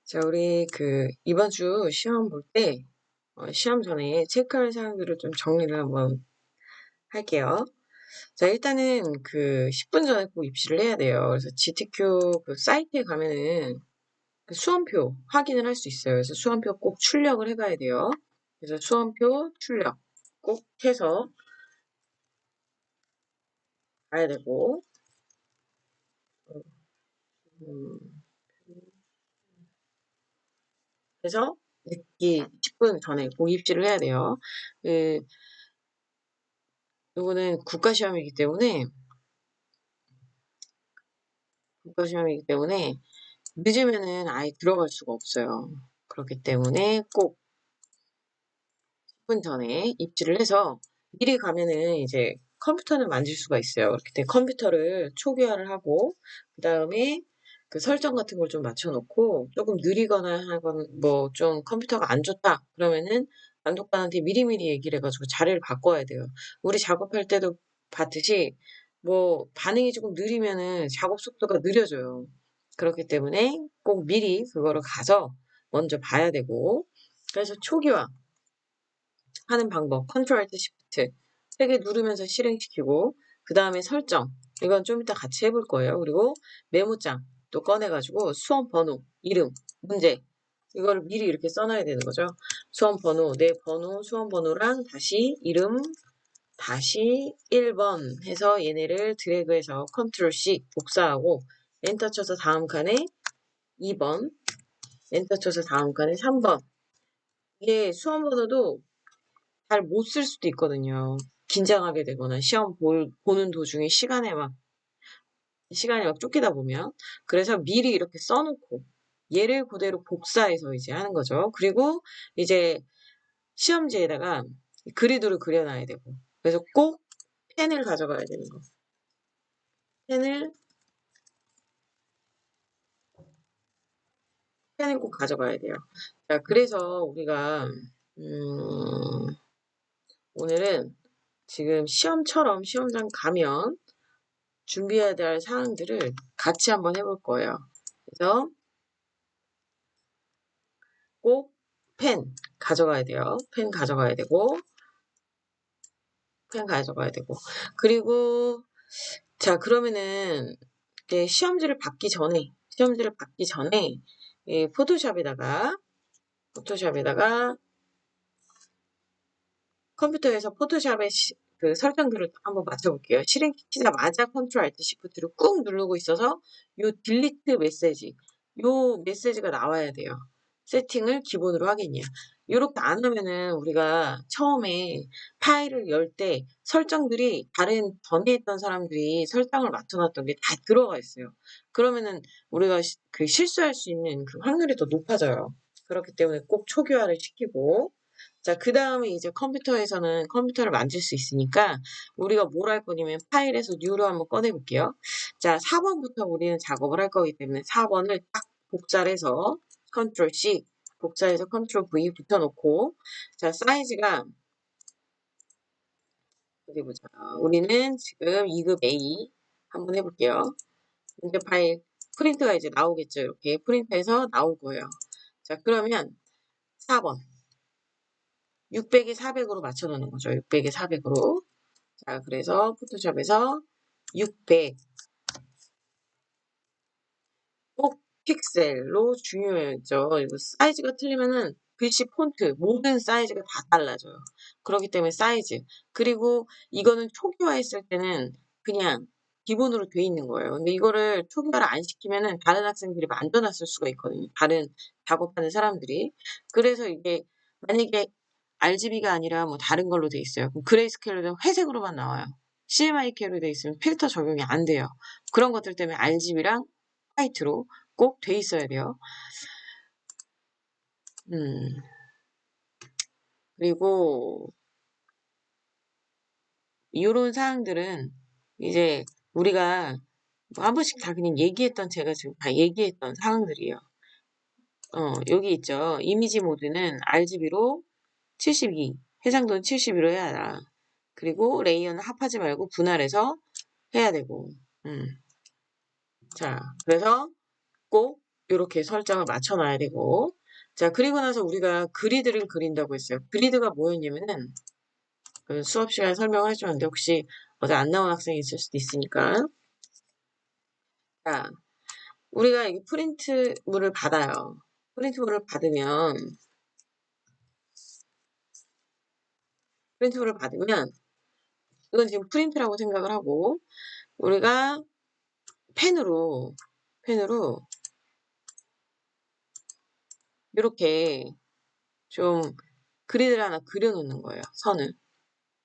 자, 우리 이번 주 시험 볼 때, 시험 전에 체크할 사항들을 좀 정리를 한번 할게요. 자, 일단은 10분 전에 꼭 입시를 해야 돼요. 그래서 GTQ 그 사이트에 가면은 그 수험표 확인을 할 수 있어요. 그래서 수험표 꼭 출력을 해봐야 돼요. 그래서 수험표 출력 꼭 해서 가야 되고, 음, 그래서 늦기 10분 전에 꼭 입시를 해야 돼요. 그, 요거는 국가시험이기 때문에 늦으면은 아예 들어갈 수가 없어요. 그렇기 때문에 꼭 10분 전에 입지를 해서 미리 가면은 이제 컴퓨터는 만질 수가 있어요. 그렇기 때문에 컴퓨터를 초기화를 하고 그 다음에 그 설정 같은 걸 좀 맞춰놓고 조금 느리거나 하거나 뭐 좀 컴퓨터가 안 좋다 그러면은 감독관한테 미리미리 얘기를 해가지고 자리를 바꿔야 돼요. 우리 작업할 때도 봤듯이 뭐 반응이 조금 느리면은 작업 속도가 느려져요. 그렇기 때문에 꼭 미리 그거를 가서 먼저 봐야 되고 그래서 초기화 하는 방법, 컨트롤 Alt Shift 3개 누르면서 실행시키고 그 다음에 설정, 이건 좀 이따 같이 해볼 거예요. 그리고 메모장 또 꺼내가지고 수험 번호, 이름, 문제 이거를 미리 이렇게 써놔야 되는 거죠. 수험 번호, 내 번호, 수험 번호랑 다시 이름, 다시 1번 해서 얘네를 드래그해서 컨트롤 C 복사하고 엔터 쳐서 다음 칸에 2번, 엔터 쳐서 다음 칸에 3번. 이게 수험 번호도 잘 못 쓸 수도 있거든요. 긴장하게 되거나 시험 보는 도중에 시간이 막 쫓기다 보면. 그래서 미리 이렇게 써놓고 얘를 그대로 복사해서 이제 하는 거죠. 그리고 이제 시험지에다가 그리드를 그려놔야 되고. 그래서 꼭 펜을 가져가야 되는 거. 펜을, 펜을 꼭 가져가야 돼요. 자, 그래서 우리가, 오늘은 지금 시험처럼 시험장 가면 준비해야 될 사항들을 같이 한번 해볼 거예요. 그래서 꼭 펜 가져가야 돼요. 펜 가져가야 되고, 펜 가져가야 되고. 그리고, 자, 그러면은, 이제 시험지를 받기 전에, 이 포토샵에다가, 컴퓨터에서 포토샵의 그 설정들을 한번 맞춰볼게요. 실행시키자마자 컨트롤 알트 시프트를 꾹 누르고 있어서 요 딜리트 메시지, 요 메시지가 나와야 돼요. 세팅을 기본으로 하겠냐. 이렇게 안 하면은 우리가 처음에 파일을 열 때 설정들이 다른 전에 했던 사람들이 설정을 맞춰놨던 게 다 들어가 있어요. 그러면은 우리가 실수할 수 있는 그 확률이 더 높아져요. 그렇기 때문에 꼭 초기화를 시키고 자, 그 다음에 이제 컴퓨터에서는 컴퓨터를 만질 수 있으니까 우리가 뭘 할 거냐면 파일에서 뉴로 한번 꺼내 볼게요. 자, 4번부터 우리는 작업을 할 거기 때문에 4번을 딱 복사를 해서 컨트롤 C 복사해서 컨트롤 V 붙여놓고 자, 사이즈가 어디 보자. 우리는 지금 2급 A 한번 해볼게요. 문제 파일 프린트가 이제 나오겠죠. 이렇게 프린트해서 나올 거예요. 자, 그러면 4번 600에 400으로 맞춰놓는 거죠. 600에 400으로. 자, 그래서 포토샵에서 600 꼭 픽셀로 중요하죠. 이거 사이즈가 틀리면은 글씨 폰트 모든 사이즈가 다 달라져요. 그렇기 때문에 사이즈 그리고 이거는 초기화했을 때는 그냥 기본으로 돼 있는 거예요. 근데 이거를 초기화를 안 시키면은 다른 학생들이 만져놨을 수가 있거든요. 다른 작업하는 사람들이. 그래서 이게 만약에 RGB가 아니라 뭐 다른 걸로 돼 있어요. 그럼 그레이스케일로 되면 회색으로만 나와요. CMYK로 돼 있으면 필터 적용이 안 돼요. 그런 것들 때문에 RGB랑 화이트로 꼭 돼 있어야 돼요. 음, 그리고 이런 사항들은 이제 우리가 뭐한 번씩 다 그냥 제가 지금 다 얘기했던 사항들이에요. 여기 있죠. 이미지 모드는 RGB로 72, 해상도는 72로 해야 한다. 그리고 레이어는 합하지 말고 분할해서 해야 되고, 자, 그래서 꼭 요렇게 설정을 맞춰 놔야 되고. 자, 그리고 나서 우리가 그리드를 그린다고 했어요. 그리드가 뭐였냐면은, 그 수업 시간에 설명을 해주는데, 혹시 어제 안 나온 학생이 있을 수도 있으니까. 자, 우리가 이 프린트물을 받아요. 프린트물을 받으면, 프린트물을 받으면, 이건 지금 프린트라고 생각을 하고, 우리가 펜으로, 이렇게 좀 그리드를 하나 그려놓는 거예요.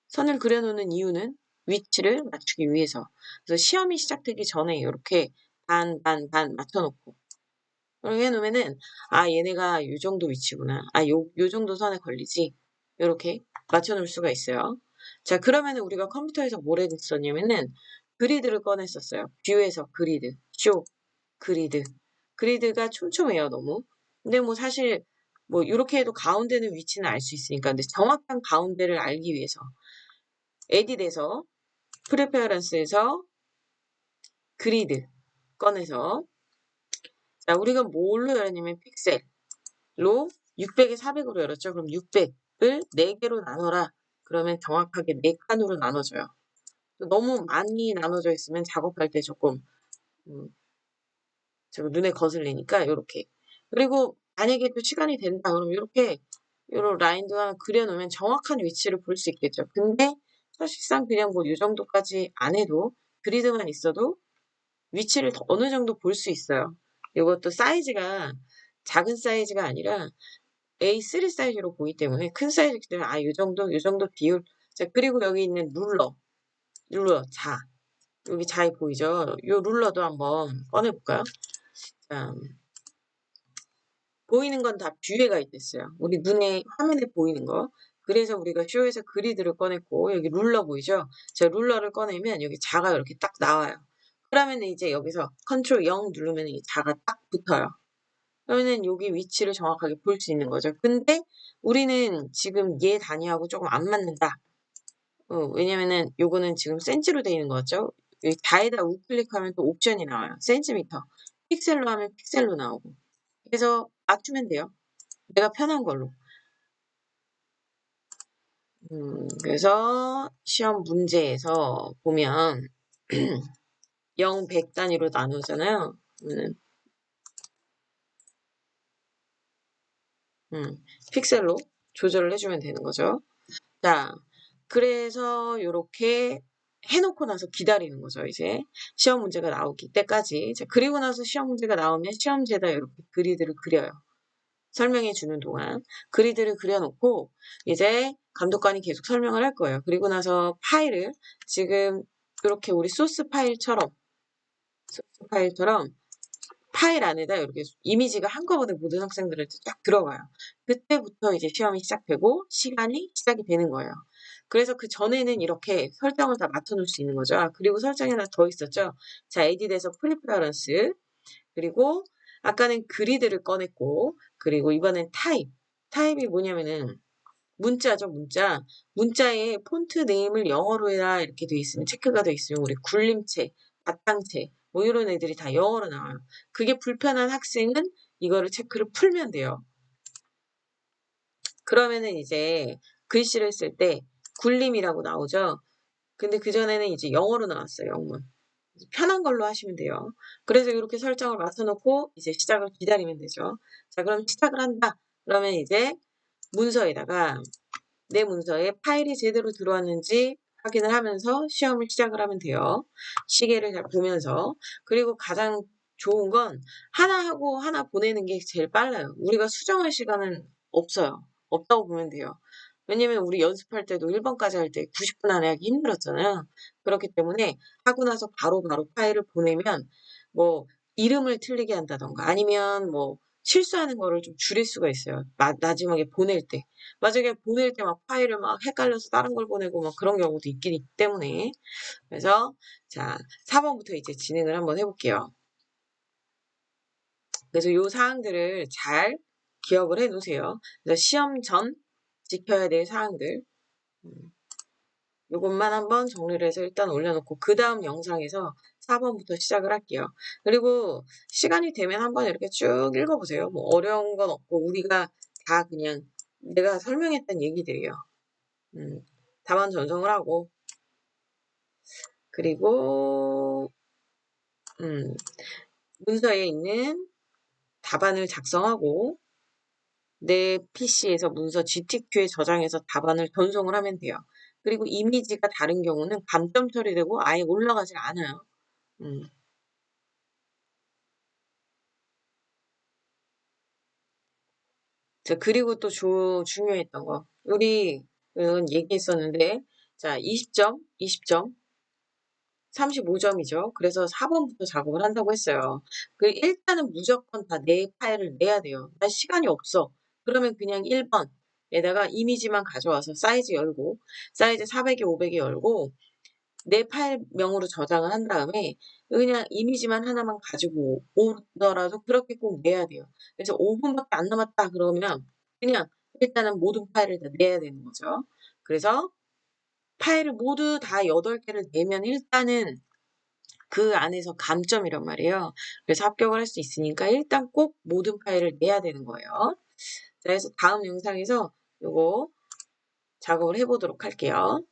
선을 그려놓는 이유는 위치를 맞추기 위해서. 그래서 시험이 시작되기 전에 이렇게 반 맞춰놓고. 그렇게 해놓으면은, 아, 얘네가 요 정도 위치구나. 아, 요 정도 선에 걸리지. 이렇게 맞춰놓을 수가 있어요. 자, 그러면은 우리가 컴퓨터에서 뭘 했었냐면은, 그리드를 꺼냈었어요. 뷰에서 그리드, 쇼, 그리드. 그리드가 촘촘해요, 너무. 근데 뭐 사실, 뭐, 이렇게 해도 가운데는 위치는 알 수 있으니까. 근데 정확한 가운데를 알기 위해서. 에딧에서, 프레페어런스에서 그리드 꺼내서, 자, 우리가 뭘로 열었냐면 픽셀로 600에 400으로 열었죠. 그럼 600을 4개로 나눠라. 그러면 정확하게 4칸으로 나눠져요. 너무 많이 나눠져 있으면 작업할 때 조금 음, 눈에 거슬리니까 요렇게. 그리고 만약에 또 시간이 된다 그러면 요렇게 요런 라인도 하나 그려놓으면 정확한 위치를 볼 수 있겠죠. 근데 사실상 그냥 뭐 요 정도까지 안 해도 그리드만 있어도 위치를 어느 정도 볼 수 있어요. 이것도 사이즈가 작은 사이즈가 아니라 A3 사이즈로 보이기 때문에 큰 사이즈이기 때문에 아, 요 정도 비율. 자, 그리고 여기 있는 룰러, 여기 자에 보이죠? 요 룰러도 한번 꺼내볼까요? 자, 보이는 건 다 뷰에 가 있댔어요. 우리 눈에, 화면에 보이는 거. 그래서 우리가 쇼에서 그리드를 꺼냈고, 여기 룰러 보이죠? 자, 룰러를 꺼내면 여기 자가 이렇게 딱 나와요. 그러면 이제 여기서 컨트롤 0 누르면 이 자가 딱 붙어요. 그러면은 여기 위치를 정확하게 볼 수 있는 거죠. 근데 우리는 지금 얘 단위하고 조금 안 맞는다. 왜냐면은 요거는 지금 센치로 되어 있는 거죠. 여기 다에다 우클릭하면 또 옵션이 나와요. 센티미터. 픽셀로 하면 픽셀로 나오고. 그래서 맞추면 돼요. 내가 편한 걸로. 그래서 시험 문제에서 보면 0, 100 단위로 나누잖아요. 그러면은 픽셀로 조절을 해주면 되는 거죠. 자, 그래서 요렇게 해놓고 나서 기다리는 거죠, 이제. 시험 문제가 나오기 때까지. 자, 그리고 나서 시험 문제가 나오면 시험지에다 이렇게 그리드를 그려요. 설명해 주는 동안. 그리드를 그려놓고, 이제 감독관이 계속 설명을 할 거예요. 그리고 나서 파일을 지금 이렇게 우리 소스 파일처럼 파일 안에다 이렇게 이미지가 한꺼번에 모든 학생들한테 쫙 들어가요. 그때부터 이제 시험이 시작되고 시간이 시작이 되는 거예요. 그래서 그 전에는 이렇게 설정을 다 맞춰놓을 수 있는 거죠. 아, 그리고 설정이 하나 더 있었죠. 자, 에딧에서 프리퍼런스, 그리고 아까는 그리드를 꺼냈고, 그리고 이번엔 타입이 뭐냐면은 문자죠, 문자. 문자에 폰트 네임을 영어로 해라 이렇게 돼 있으면, 체크가 돼 있으면 우리 굴림체, 바탕체 뭐 이런 애들이 다 영어로 나와요. 그게 불편한 학생은 이거를 체크를 풀면 돼요. 그러면은 이제 글씨를 쓸 때 굴림이라고 나오죠. 근데 그전에는 이제 영어로 나왔어요, 영문. 편한 걸로 하시면 돼요. 그래서 이렇게 설정을 맞춰놓고 이제 시작을 기다리면 되죠. 자, 그럼 시작을 한다. 그러면 이제 문서에다가 내 문서에 파일이 제대로 들어왔는지 확인을 하면서 시험을 시작을 하면 돼요. 시계를 잘 보면서. 그리고 가장 좋은 건 하나 하고 하나 보내는 게 제일 빨라요. 우리가 수정할 시간은 없어요. 없다고 보면 돼요. 왜냐면 우리 연습할 때도 1번까지 할 때 90분 안에 하기 힘들었잖아요. 그렇기 때문에 하고 나서 바로바로 파일을 보내면 뭐 이름을 틀리게 한다던가 아니면 뭐 실수하는 거를 좀 줄일 수가 있어요. 마지막에 보낼 때. 마지막에 보낼 때 막 파일을 막 헷갈려서 다른 걸 보내고 막 그런 경우도 있기 때문에. 그래서 자, 4번부터 이제 진행을 한번 해볼게요. 그래서 요 사항들을 잘 기억을 해 놓으세요. 그래서 시험 전 지켜야 될 사항들. 요것만 한번 정리를 해서 일단 올려놓고 그 다음 영상에서 4번부터 시작을 할게요. 그리고 시간이 되면 한번 이렇게 쭉 읽어보세요. 뭐 어려운 건 없고 우리가 다 그냥 내가 설명했던 얘기들이에요. 답안 전송을 하고 그리고 문서에 있는 답안을 작성하고 내 PC에서 문서 GTQ에 저장해서 답안을 전송을 하면 돼요. 그리고 이미지가 다른 경우는 감점 처리되고 아예 올라가질 않아요. 자, 그리고 또 중요했던 거. 우리 얘기했었는데, 자, 20점, 35점이죠. 그래서 4번부터 작업을 한다고 했어요. 일단은 무조건 다 내 파일을 내야 돼요. 나 시간이 없어. 그러면 그냥 1번에다가 이미지만 가져와서 사이즈 열고, 사이즈 400에 500에 열고, 내 파일명으로 저장을 한 다음에 그냥 이미지만 하나만 가지고 오더라도 그렇게 꼭 내야 돼요. 그래서 5분밖에 안 남았다 그러면 그냥 일단은 모든 파일을 다 내야 되는 거죠. 그래서 파일을 모두 다 8개를 내면 일단은 그 안에서 감점이란 말이에요. 그래서 합격을 할 수 있으니까 일단 꼭 모든 파일을 내야 되는 거예요. 자, 그래서 다음 영상에서 요거 작업을 해보도록 할게요.